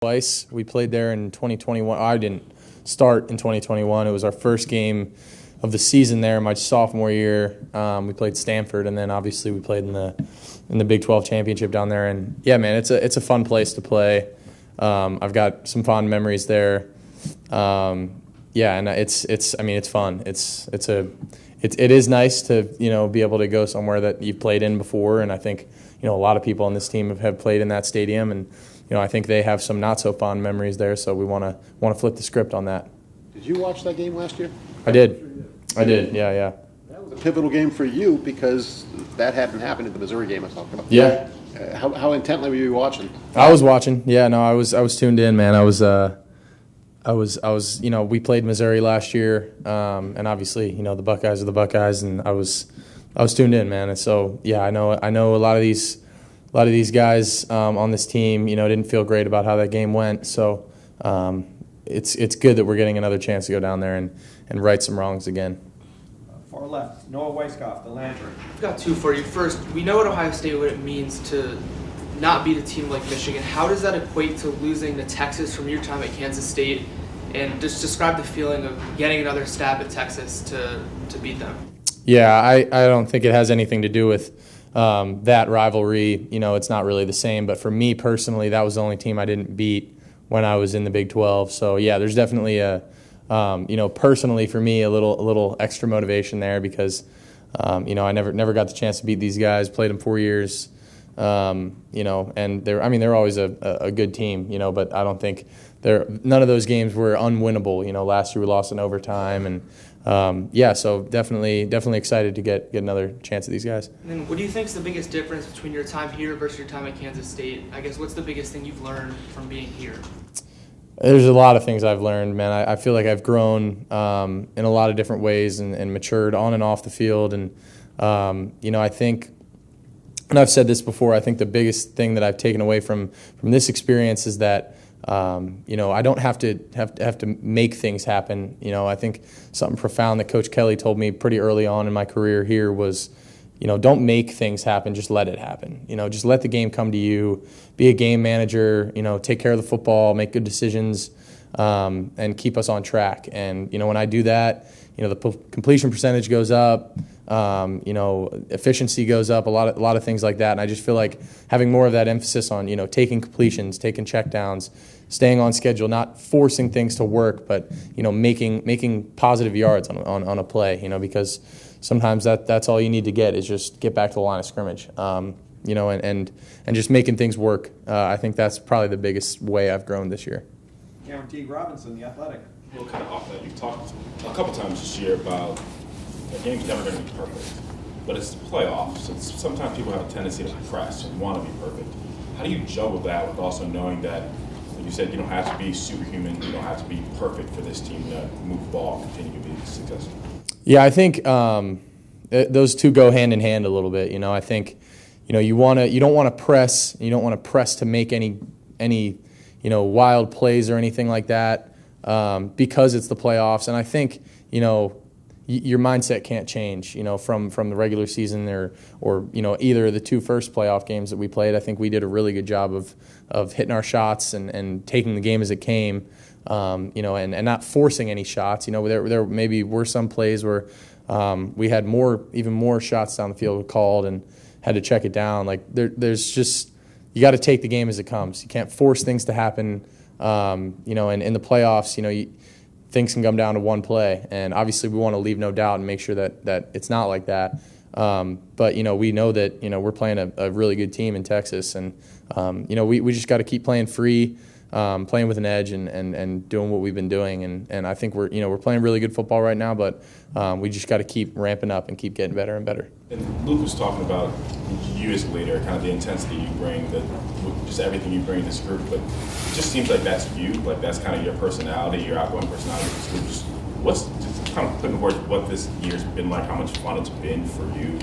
twice. We played there in 2021. I didn't start in 2021. It was our first game of the season there, my sophomore year. We played Stanford, and then obviously we played in the Big 12 championship down there. And yeah, man, it's a fun place to play. I've got some fond memories there. Yeah, and it's fun. It is nice to be able to go somewhere that you've played in before, and I think a lot of people on this team have played in that stadium, and I think they have some not so fond memories there. So we want to flip the script on that. Did you watch that game last year? I did. Yeah. That was a pivotal game for you because that hadn't happened in the Missouri game I was talking about. Yeah. How intently were you watching? I was watching. Yeah, no, I was tuned in, man. I was. We played Missouri last year, and obviously, the Buckeyes are the Buckeyes, and I was tuned in, man. And so, yeah, I know a lot of these guys on this team, didn't feel great about how that game went. So, it's good that we're getting another chance to go down there and right some wrongs again. Far left, Noah Weisskopf, the Lantern. I've got two for you. First, we know at Ohio State what it means to not beat a team like Michigan. How does that equate to losing to Texas from your time at Kansas State? And just describe the feeling of getting another stab at Texas to beat them. Yeah, I don't think it has anything to do with that rivalry. It's not really the same. But for me personally, that was the only team I didn't beat when I was in the Big 12. So, yeah, there's definitely personally for me, a little extra motivation there because, I never got the chance to beat these guys, played them 4 years. And they're always a good team, but I don't think none of those games were unwinnable. Last year we lost in overtime, and so definitely excited to get another chance at these guys. And then what do you think is the biggest difference between your time here versus your time at Kansas State? I guess what's the biggest thing you've learned from being here? There's a lot of things I've learned, man. I feel like I've grown in a lot of different ways and matured on and off the field, and I think. And I've said this before, I think the biggest thing that I've taken away from this experience is that, I don't have to make things happen. I think something profound that Coach Kelly told me pretty early on in my career here was, don't make things happen, just let it happen. Just let the game come to you, be a game manager, take care of the football, make good decisions, and keep us on track. And, when I do that, the completion percentage goes up. Efficiency goes up, a lot of things like that. And I just feel like having more of that emphasis on, taking completions, taking checkdowns, staying on schedule, not forcing things to work, but, making positive yards on a play, because sometimes that's all you need to get is just get back to the line of scrimmage, and just making things work. I think that's probably the biggest way I've grown this year. Cameron T. Robinson, the Athletic. Well, kind of off that, you've talked a couple times this year about the game's never going to be perfect, but it's the playoffs. And sometimes people have a tendency to press and want to be perfect. How do you juggle that with also knowing that, like you said, you don't have to be superhuman, you don't have to be perfect for this team to move the ball and continue to be successful? Yeah, I think those two go hand in hand a little bit. I think you don't want to press, you don't want to press to make any wild plays or anything like that because it's the playoffs. And I think your mindset can't change, from the regular season or either of the two first playoff games that we played. I think we did a really good job of hitting our shots and taking the game as it came, and not forcing any shots. There maybe were some plays where we had even more shots down the field called and had to check it down. Like there's just, you got to take the game as it comes. You can't force things to happen, and in the playoffs, things can come down to one play, and obviously we want to leave no doubt and make sure that it's not like that. But we know that we're playing a really good team in Texas, and we just got to keep playing free, playing with an edge, and doing what we've been doing. And I think we're playing really good football right now, but we just got to keep ramping up and keep getting better and better. And Luke was talking about you as a leader, kind of the intensity you bring, just everything you bring to this group. But it just seems like that's you, like that's kind of your personality, your outgoing personality. Just kind of putting in words what this year's been like, how much fun it's been for you,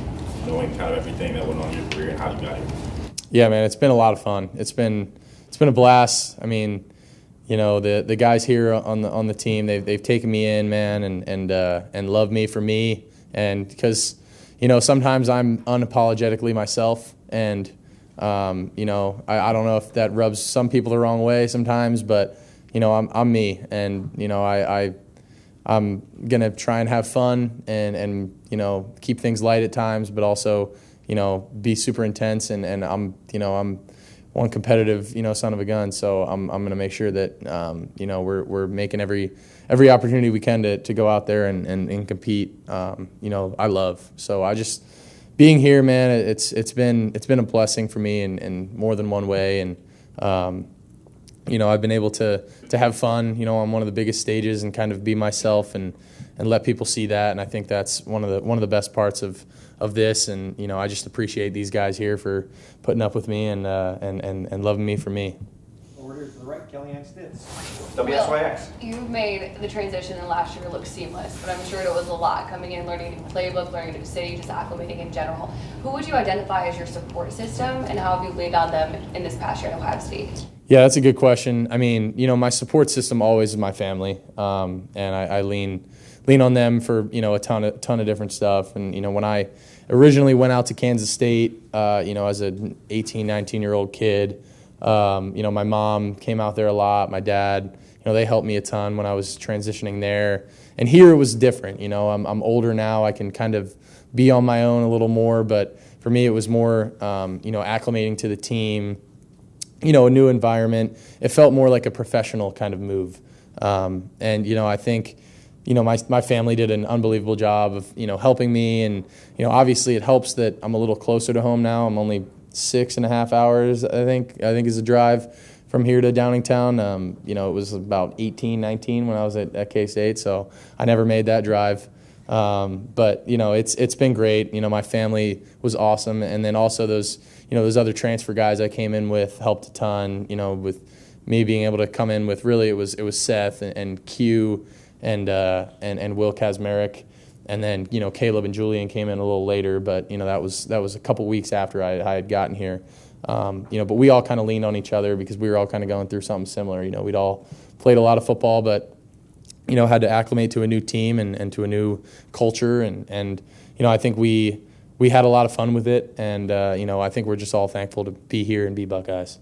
knowing kind of everything that went on in your career and how you got here. Yeah, man, it's been a lot of fun. It's been a blast. I mean, the guys here on the team, they've taken me in, man, and love me for me, and because sometimes I'm unapologetically myself, and You know, I don't know if that rubs some people the wrong way sometimes, but you know, I'm me, and you know, I'm gonna try and have fun and you know, keep things light at times, but also, you know, be super intense, and I'm one competitive, you know, son of a gun, so I'm gonna make sure that you know, we're making every opportunity we can to go out there and compete. You know, I love, so I just being here, man, it's been a blessing for me in more than one way, and you know, I've been able to have fun, you know, on one of the biggest stages and kind of be myself and let people see that, and I think that's one of the best parts of this, and you know, I just appreciate these guys here for putting up with me and loving me for me. Over here to the right, Kellyanne Stitz. Will, WSYX. you made the transition in last year look seamless, but I'm sure it was a lot coming in, learning a new playbook, learning a new city, just acclimating in general. Who would you identify as your support system, and how have you leaned on them in this past year at Ohio State? Yeah, that's a good question. I mean, you know, my support system always is my family, and I lean on them for, you know, a ton of different stuff. And you know, when I originally went out to Kansas State, you know, as an 18, 19-year-old kid, you know, my mom came out there a lot. My dad, you know, they helped me a ton when I was transitioning there. And here it was different. You know, I'm older now. I can kind of be on my own a little more. But for me, it was more, you know, acclimating to the team. You know, a new environment. It felt more like a professional kind of move. And you know, I think, you know, my family did an unbelievable job of, you know, helping me, and you know, obviously it helps that I'm a little closer to home now. I'm only 6.5 hours, I think is a drive from here to Downingtown. You know, it was about 18, 19 when I was at K-State, so I never made that drive. But you know, it's been great. You know, my family was awesome, and then also those other transfer guys I came in with helped a ton. You know, with me being able to come in with, really it was Seth and Q and Will Kazmarek, and then you know, Caleb and Julian came in a little later, but you know, that was a couple weeks after I had gotten here. You know, but we all kind of leaned on each other because we were all kind of going through something similar. You know, we'd all played a lot of football, but you know, had to acclimate to a new team and to a new culture, and you know, I think we had a lot of fun with it, and you know, I think we're just all thankful to be here and be Buckeyes.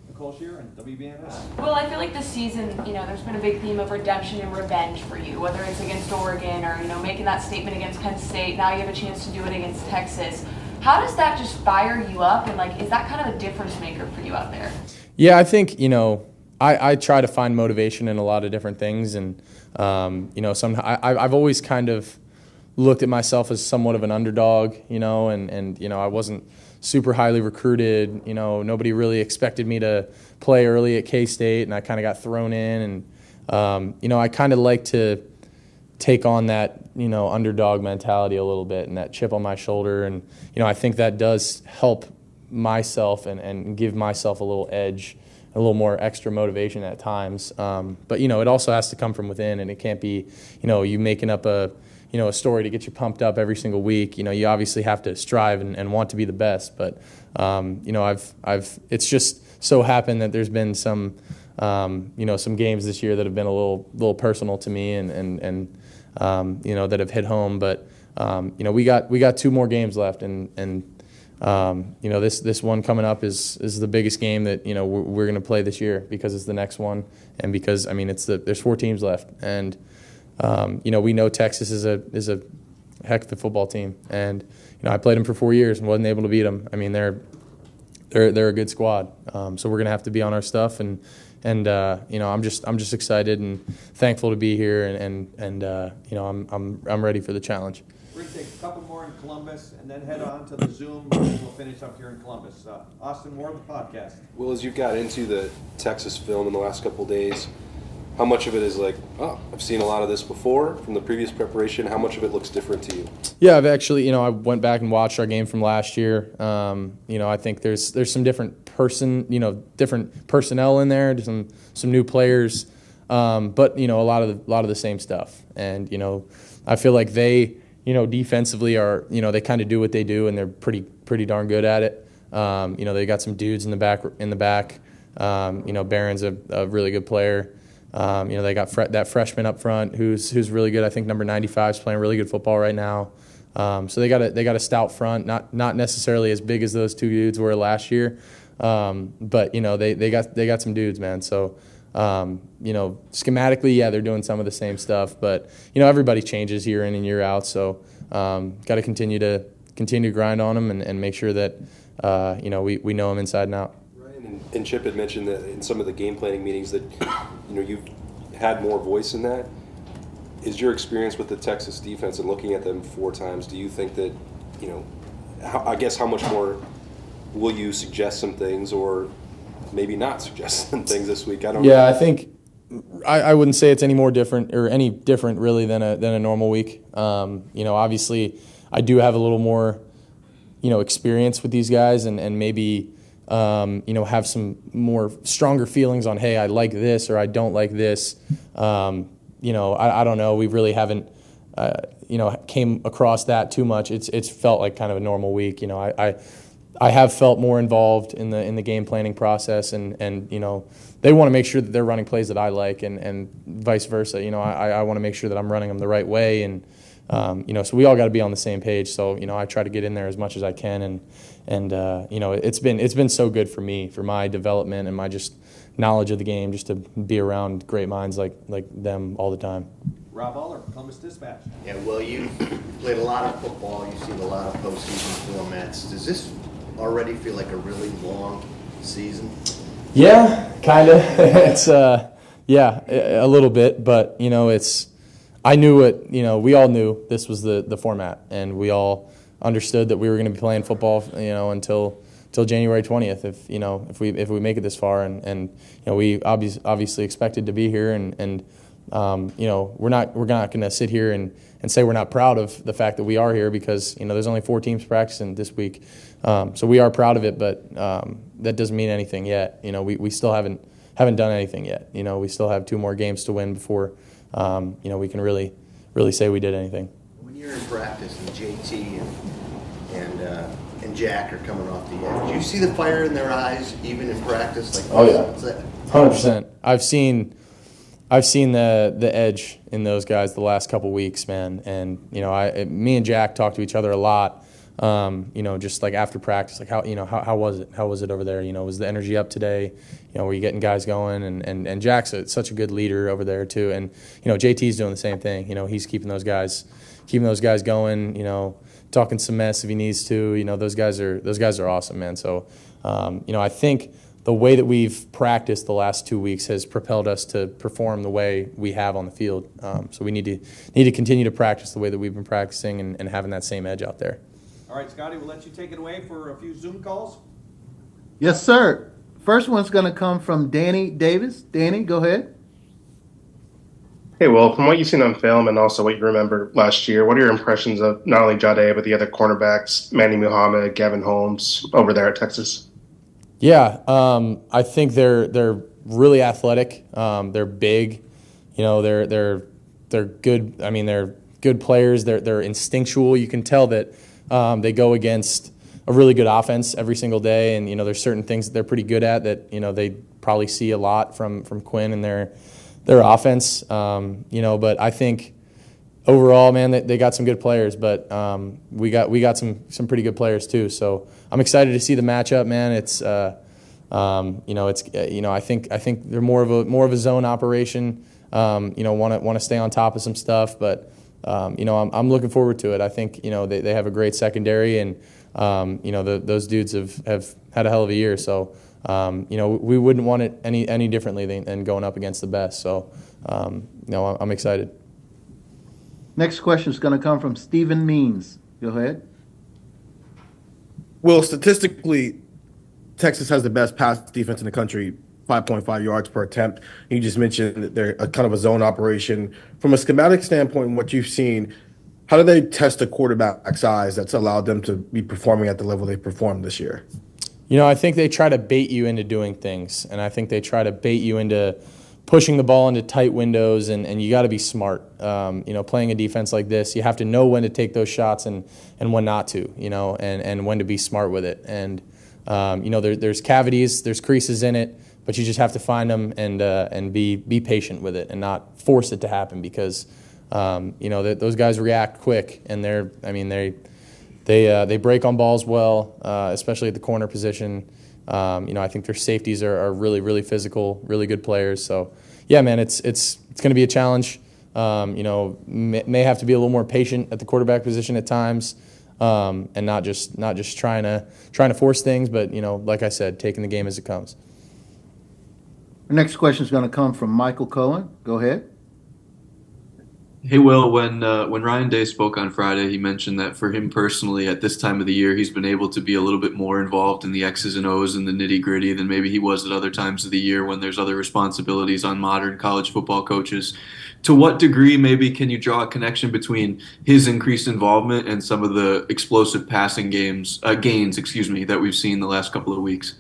Nicole Shear and WBNS. Well, I feel like this season, you know, there's been a big theme of redemption and revenge for you, whether it's against Oregon or, you know, making that statement against Penn State. Now you have a chance to do it against Texas. How does that just fire you up, and like, is that kind of a difference maker for you out there? Yeah, I think, you know, I try to find motivation in a lot of different things, and you know, I've always kind of looked at myself as somewhat of an underdog, you know, and you know, I wasn't super highly recruited. You know, nobody really expected me to play early at K-State, and I kind of got thrown in, and you know, I kind of like to take on that, you know, underdog mentality a little bit and that chip on my shoulder, and you know, I think that does help myself and give myself a little edge, a little more extra motivation at times. But you know, it also has to come from within, and it can't be, you know, you making up a story to get you pumped up every single week. You know, you obviously have to strive and want to be the best. But you know, it's just so happened that there's been some, you know, some games this year that have been a little personal to me, and you know, that have hit home. But you know, we got 2 more games left, and you know, this one coming up is the biggest game that, you know, we're going to play this year, because it's the next one, and because, I mean, there's 4 teams left, and you know, we know Texas is a heck of a football team, and you know, I played them for 4 years and wasn't able to beat them. I mean, they're a good squad, so we're going to have to be on our stuff, and you know, I'm just excited and thankful to be here, and you know, I'm ready for the challenge. We're going to take a couple more in Columbus and then head on to the Zoom, and we'll finish up here in Columbus. Austin Moore, the podcast. Well, as you've got into the Texas film in the last couple of days, how much of it is like, oh, I've seen a lot of this before from the previous preparation? How much of it looks different to you? Yeah, I've actually, you know, I went back and watched our game from last year. You know, I think there's some different personnel in there, some new players, but you know, a lot of the same stuff. And you know, I feel like they, you know, defensively are, you know, they kind of do what they do, and they're pretty darn good at it. You know, they got some dudes in the back. You know, Barron's a really good player. You know, they got that freshman up front who's really good. I think number 95 is playing really good football right now. So they got a stout front, not necessarily as big as those two dudes were last year, but they got some dudes, man. So schematically, yeah, they're doing some of the same stuff, but everybody changes year in and year out. So got to continue to grind on them and make sure that we know them inside and out. Ryan and Chip had mentioned that in some of the game planning meetings that you've had more voice in that. Is your experience with the Texas defense and looking at them 4 times, do you think that, I guess how much more will you suggest some things or maybe not suggest some things this week? I don't know. Yeah, I think I wouldn't say it's any more different or any different really than a normal week. Obviously I do have a little more, experience with these guys and maybe, have some more stronger feelings on, hey, I like this or I don't like this. I don't know. We really haven't, came across that too much. It's felt like kind of a normal week. I have felt more involved in the game planning process, and they want to make sure that they're running plays that I like, and vice versa. I want to make sure that I'm running them the right way, and so we all got to be on the same page. So I try to get in there as much as I can, and it's been so good for me, for my development and my just knowledge of the game, just to be around great minds like them all the time. Rob Aller, Columbus Dispatch. Yeah, well, you played a lot of football. You've seen a lot of postseason formats. Does this already feel like a really long season? Yeah, kind of. It's a little bit, but I knew it. We all knew this was the format, and we all understood that we were going to be playing football, until January 20th. If we make it this far, and we obviously expected to be here, and we're not going to sit here and say we're not proud of the fact that we are here, because there's only 4 teams practicing this week, so we are proud of it, but that doesn't mean anything yet. We still haven't done anything yet. We still have 2 more games to win before we can really say we did anything. When you're in practice and JT and Jack are coming off the edge, do you see the fire in their eyes even in practice? Like, oh yeah, 100%. I've seen the edge in those guys the last couple weeks, man. And me and Jack talk to each other a lot. Just like after practice, like how was it? How was it over there? Was the energy up today? Were you getting guys going? And Jack's such a good leader over there too. And JT's doing the same thing. He's keeping those guys going. Talking some mess if he needs to. Those guys are awesome, man. So I think the way that we've practiced the last 2 weeks has propelled us to perform the way we have on the field. So we need to continue to practice the way that we've been practicing and having that same edge out there. All right, Scotty, we'll let you take it away for a few Zoom calls. Yes, sir. First one's going to come from Danny Davis. Danny, go ahead. Hey, Will, from what you've seen on film and also what you remember last year, what are your impressions of not only Jade, but the other cornerbacks, Manny Muhammad, Gavin Holmes, over there at Texas? Yeah, I think they're really athletic. They're big. They're good. I mean, they're good players. They're instinctual. You can tell that they go against a really good offense every single day, and there's certain things that they're pretty good at that they probably see a lot from Quinn and their offense. But I think overall, man, they got some good players, but we got some pretty good players too. So I'm excited to see the matchup, man. It's I think they're more of a zone operation. Want to stay on top of some stuff, but I'm looking forward to it. I think they have a great secondary, and those dudes have had a hell of a year. So we wouldn't want it any differently than going up against the best. So I'm excited. Next question is going to come from Stephen Means. Go ahead. Well, statistically, Texas has the best pass defense in the country, 5.5 yards per attempt. You just mentioned that they're a kind of a zone operation. From a schematic standpoint, and what you've seen, how do they test a quarterback's eyes that's allowed them to be performing at the level they performed this year? I think they try to bait you into doing things, and I think they try to bait you into pushing the ball into tight windows, and you got to be smart. Playing a defense like this, you have to know when to take those shots and when not to, and when to be smart with it. And, there's cavities, there's creases in it, but you just have to find them and be patient with it and not force it to happen, because those guys react quick, and they break on balls well, especially at the corner position. I think their safeties are really, really physical, really good players. So, yeah, man, it's going to be a challenge. May have to be a little more patient at the quarterback position at times, and not just trying to force things, but like I said, taking the game as it comes. Our next question is going to come from Michael Cohen. Go ahead. Hey, Will, when Ryan Day spoke on Friday, he mentioned that for him personally, at this time of the year, he's been able to be a little bit more involved in the X's and O's and the nitty-gritty than maybe he was at other times of the year when there's other responsibilities on modern college football coaches. To what degree maybe can you draw a connection between his increased involvement and some of the explosive passing gains that we've seen the last couple of weeks?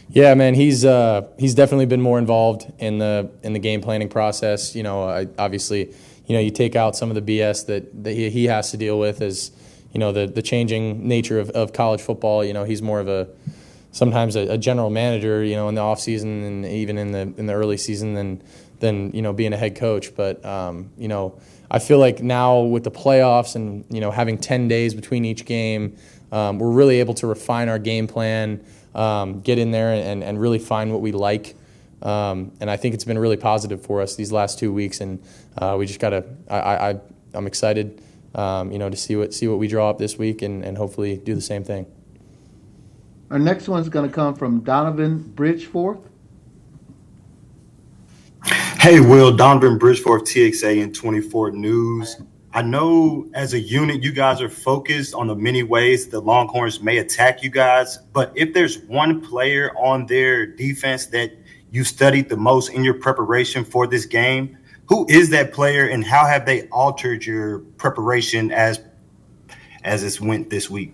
Yeah, man, he's definitely been more involved in the game planning process. Obviously, you take out some of the BS that he has to deal with as, the changing nature of college football. He's more of sometimes a general manager, in the off season and even in the early season than being a head coach. But, I feel like now with the playoffs and, having 10 days between each game, we're really able to refine our game plan, get in there and really find what we like. And I think it's been really positive for us these last 2 weeks, and we just I'm excited, to see what we draw up this week and hopefully do the same thing. Our next one is going to come from Donovan Bridgeforth. Hey, Will, Donovan Bridgeforth, TXA and 24 News. I know as a unit, you guys are focused on the many ways the Longhorns may attack you guys, but if there's one player on their defense that you studied the most in your preparation for this game, who is that player and how have they altered your preparation as it went this week?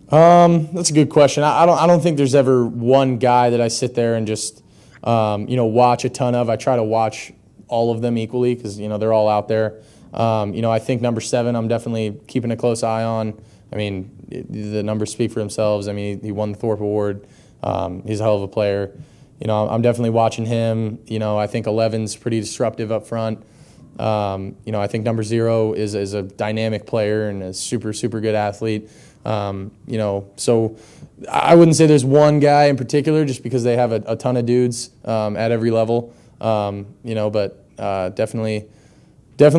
That's a good question. I don't think there's ever one guy that I sit there and just watch a ton of. I try to watch all of them equally because they're all out there. I think number 7 I'm definitely keeping a close eye on. I mean, the numbers speak for themselves. I mean, he won the Thorpe Award. He's a hell of a player. I'm definitely watching him. I think 11's pretty disruptive up front. I think number 0 is a dynamic player and a super, super good athlete. So I wouldn't say there's one guy in particular just because they have a ton of dudes at every level. But definitely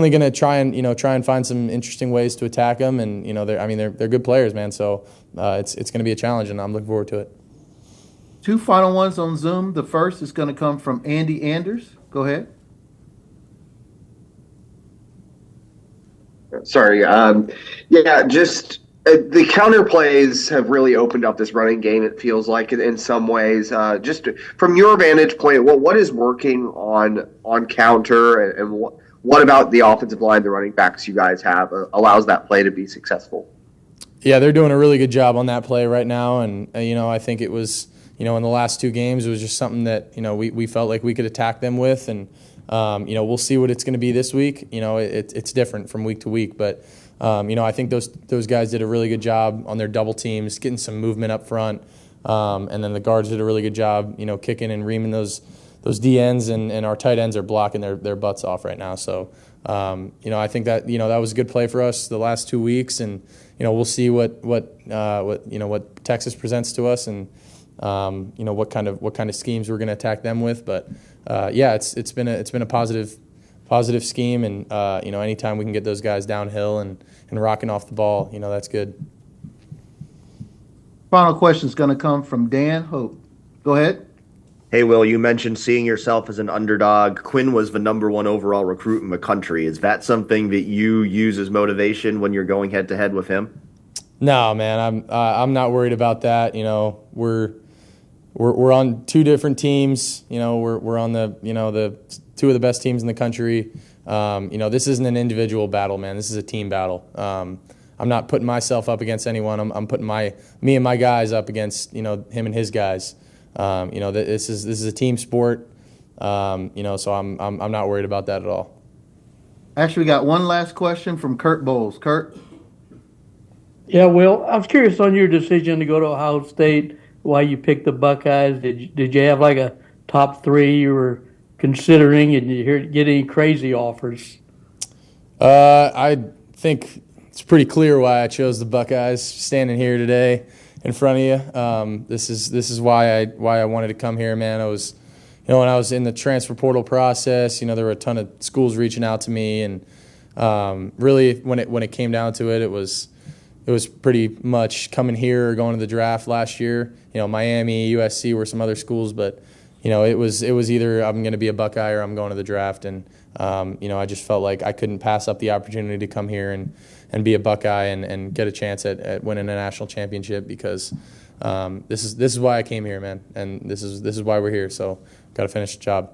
going to try and find some interesting ways to attack them. And they're good players, man. So it's going to be a challenge, and I'm looking forward to it. 2 final ones on Zoom. The first is going to come from Andy Anders. Go ahead. Sorry. Just the counter plays have really opened up this running game, it feels like, in some ways. Just from your vantage point, what is working on counter, and what about the offensive line, the running backs you guys have, allows that play to be successful? Yeah, they're doing a really good job on that play right now. And, I think it was, in the last 2 games, it was just something that, we felt like we could attack them with. And, we'll see what it's going to be this week. It's different from week to week. But, I think those guys did a really good job on their double teams, getting some movement up front. And then the guards did a really good job, kicking and reaming those D ends, and our tight ends are blocking their butts off right now. So, I think that, that was a good play for us the last 2 weeks. And, we'll see what Texas presents to us, and what kind of schemes we're going to attack them with. But it's been a positive scheme, and anytime we can get those guys downhill and rocking off the ball, that's good. Final question is going to come from Dan Hope. Go ahead. Hey, Will, you mentioned seeing yourself as an underdog. Quinn was the number 1 overall recruit in the country. Is that something that you use as motivation when you're going head to head with him? No, man, I'm not worried about that. We're on 2 different teams. We're on the 2 of the best teams in the country. This isn't an individual battle, man. This is a team battle. I'm not putting myself up against anyone. I'm putting me and my guys up against him and his guys. This is a team sport. So I'm not worried about that at all. Actually, we got one last question from Kurt Bowles. Kurt. Yeah, Will, I was curious on your decision to go to Ohio State, why you picked the Buckeyes. Did you have like a top 3 you were considering, and did you get any crazy offers? I think it's pretty clear why I chose the Buckeyes. Standing here today in front of you, this is why I wanted to come here, man. I was, when I was in the transfer portal process, there were a ton of schools reaching out to me, and really when it came down to it, it was pretty much coming here or going to the draft last year. Miami, USC were some other schools, but it was either I'm going to be a Buckeye or I'm going to the draft, and I just felt like I couldn't pass up the opportunity to come here and be a Buckeye and get a chance at winning a national championship, because this is why I came here, man, and this is why we're here. So got to finish the job.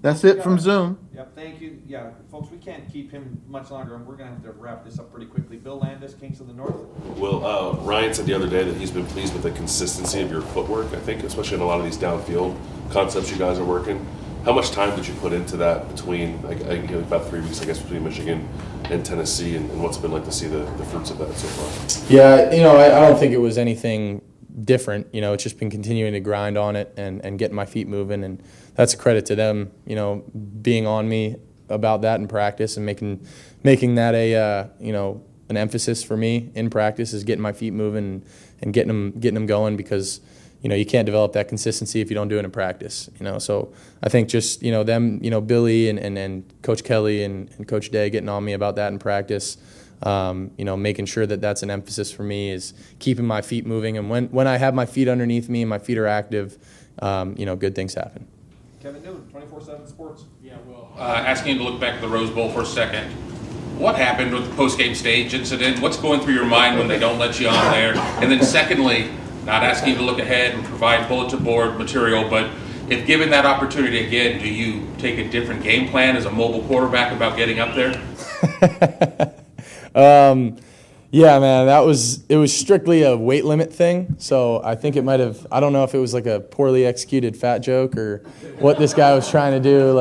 That's it from Zoom. Yep, thank you. Yeah, folks, we can't keep him much longer, and we're going to have to wrap this up pretty quickly. Bill Landis, Kings of the North. Well, Ryan said the other day that he's been pleased with the consistency of your footwork, I think, especially in a lot of these downfield concepts you guys are working. How much time did you put into that between, about 3 weeks, I guess, between Michigan and Tennessee, and what's it been like to see the fruits of that so far? Yeah, I don't think it was anything different. It's just been continuing to grind on it and getting my feet moving, and that's a credit to them, being on me about that in practice and making that an emphasis for me in practice, is getting my feet moving and getting them going, because you can't develop that consistency if you don't do it in practice. So I think just them, Billy and Coach Kelly and Coach Day getting on me about that in practice. Making sure that that's an emphasis for me, is keeping my feet moving, and when I have my feet underneath me and my feet are active, good things happen. Kevin Newton, 24/7 Sports. Yeah, well, asking you to look back at the Rose Bowl for a second. What happened with the post-game stage incident? What's going through your mind when they don't let you on there? And then secondly, not asking you to look ahead and provide bulletin board material, but if given that opportunity again, do you take a different game plan as a mobile quarterback about getting up there? Yeah, man, it was strictly a weight limit thing. So I think I don't know if it was like a poorly executed fat joke or what this guy was trying to do.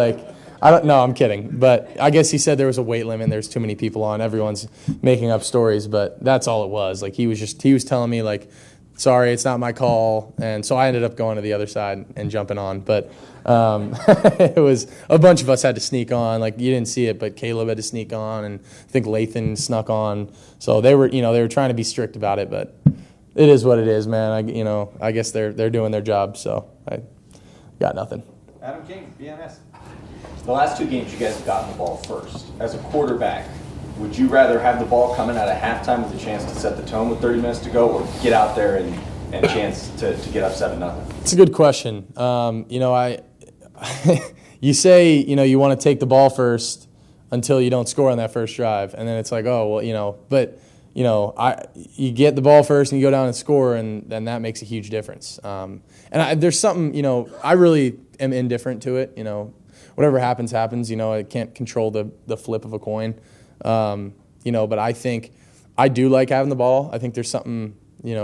I don't know, I'm kidding. But I guess he said there was a weight limit and there's too many people on. Everyone's making up stories, but that's all it was. He was telling me sorry, it's not my call. And so I ended up going to the other side and jumping on. But it was a bunch of us had to sneak on. You didn't see it, but Caleb had to sneak on, and I think Lathan snuck on. So they were trying to be strict about it, but it is what it is, man. I guess they're doing their job, so I got nothing. Adam King, BNS. The last two games you guys have gotten the ball first. As a quarterback, would you rather have the ball coming out at halftime with a chance to set the tone with 30 minutes to go, or get out there and chance to get up 7-0? It's a good question. You say, you want to take the ball first until you don't score on that first drive. And then it's like, oh, well, but, you get the ball first and you go down and score, and then that makes a huge difference. There's something, I really am indifferent to it. Whatever happens, happens. I can't control the flip of a coin. But I think I do like having the ball. I think there's something,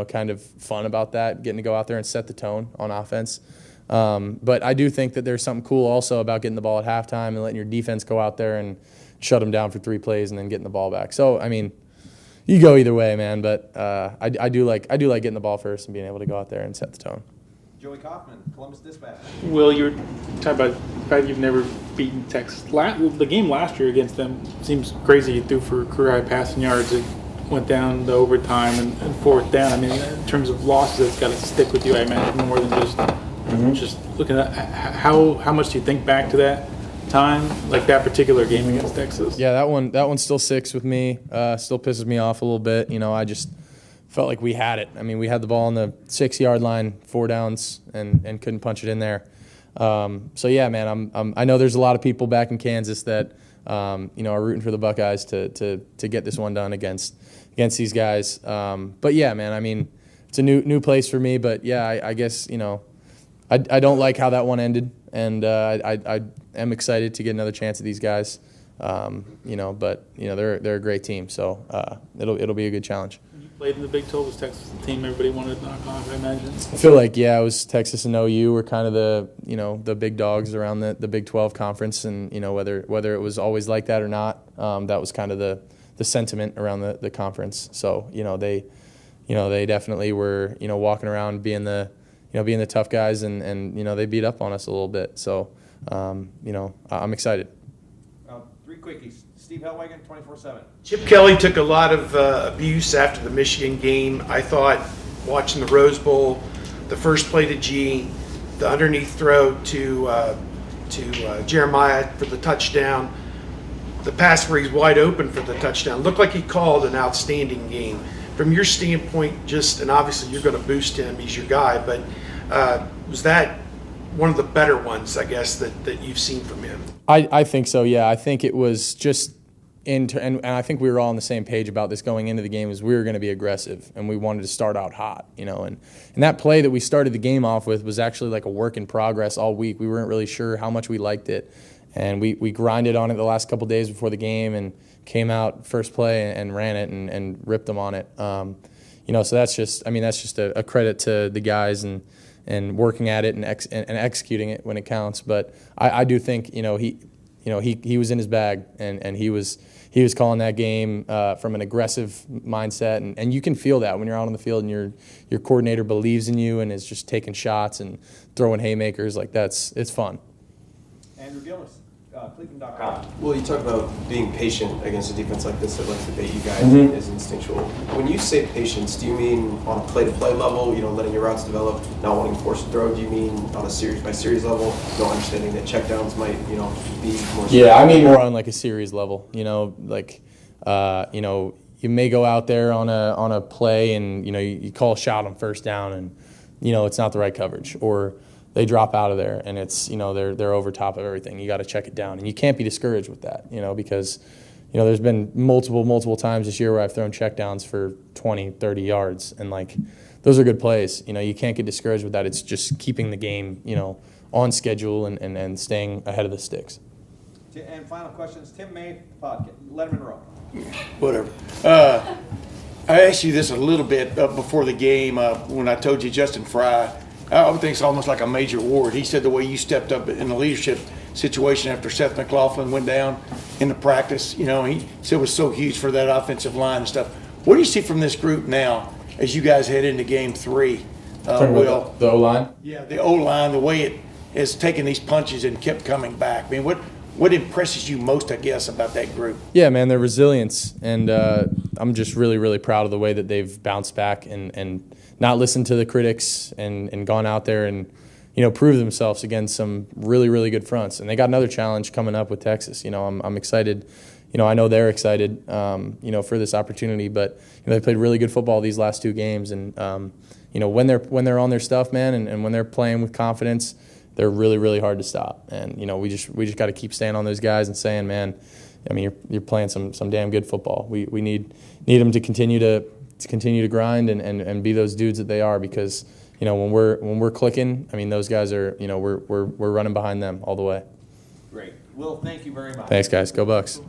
kind of fun about that, getting to go out there and set the tone on offense. But I do think that there's something cool also about getting the ball at halftime and letting your defense go out there and shut them down for 3 plays and then getting the ball back. So, you go either way, man. But I do like getting the ball first and being able to go out there and set the tone. Joey Kaufman, Columbus Dispatch. Will, you're talking about the fact you've never beaten Texas. The game last year against them seems crazy. You threw for career high passing yards. It went down to overtime and fourth down. In terms of losses, it's got to stick with you, I imagine, more than just looking at how much do you think back to that time, that particular game against Texas? Yeah, that one still sticks with me. Still pisses me off a little bit. I just felt like we had it. We had the ball on the 6-yard line, 4 downs, and couldn't punch it in there. So yeah, man, I know there's a lot of people back in Kansas that are rooting for the Buckeyes to get this one done against these guys. But yeah, man, it's a new place for me. But yeah, I guess I don't like how that one ended, and I am excited to get another chance at these guys. But they're a great team, so it'll be a good challenge. Played in the Big 12 was Texas, the team everybody wanted to knock off, I imagine. I feel like, it was Texas and OU were kind of the big dogs around the Big 12 conference, and whether it was always like that or not, that was kind of the sentiment around the conference. So they definitely were walking around being the tough guys, and they beat up on us a little bit. So I'm excited. 3 quickies. Steve Hellwagen, 24/7. Chip Kelly took a lot of abuse after the Michigan game. I thought watching the Rose Bowl, the first play to G, the underneath throw to Jeremiah for the touchdown, the pass where he's wide open for the touchdown, looked like he called an outstanding game. From your standpoint, and obviously you're going to boost him, he's your guy, but was that one of the better ones, I guess, that you've seen from him? I think so, yeah. I think it was just and I think we were all on the same page about this going into the game, is we were going to be aggressive and we wanted to start out hot, and that play that we started the game off with was actually like a work in progress all week. We weren't really sure how much we liked it, and we grinded on it the last couple days before the game and came out first play and ran it and ripped them on it. So that's just a credit to the guys and working at it and executing it when it counts. But I do think he was in his bag and he was calling that game from an aggressive mindset, and you can feel that when you're out on the field and your coordinator believes in you and is just taking shots and throwing haymakers. Like it's fun. Andrew Gillis, Cleveland.com. Well, you talk about being patient against a defense like this that likes to bait you guys Mm-hmm. is instinctual. When you say patience, do you mean on a play-to-play level, letting your routes develop, not wanting to force a throw? Do you mean on a series-by-series level, understanding that checkdowns might, be more... Yeah, I mean more on like a series level. You may go out there on a play and you call a shot on first down and it's not the right coverage, or they drop out of there and it's they're over top of everything. You got to check it down, and you can't be discouraged with that, because there's been multiple times this year where I've thrown checkdowns for 20, 30 yards, and those are good plays. You can't get discouraged with that. It's just keeping the game on schedule and staying ahead of the sticks. And final questions, Tim May, podcast, Letterman Row. Whatever. I asked you this a little bit before the game when I told you Justin Fry, I would think it's almost like a major award. He said the way you stepped up in the leadership situation after Seth McLaughlin went down in the practice, he said it was so huge for that offensive line and stuff. What do you see from this group now as you guys head into game 3? Will? The O-line? Yeah, the O-line, the way it has taken these punches and kept coming back. I mean, what impresses you most, I guess, about that group? Yeah, man, their resilience, and I'm just really, really proud of the way that they've bounced back and not listened to the critics and gone out there and prove themselves against some really, really good fronts. And they got another challenge coming up with Texas. I'm excited. I know they're excited, for this opportunity. But they played really good football these last 2 games, and when they're on their stuff, man, and when they're playing with confidence, they're really, really hard to stop. And we just got to keep staying on those guys and saying, man, I mean, you're playing some damn good football. We need them to continue to grind and be those dudes that they are, because when we're clicking, I mean, those guys are we're running behind them all the way. Great. Will, thank you very much. Thanks, guys. Go Bucks.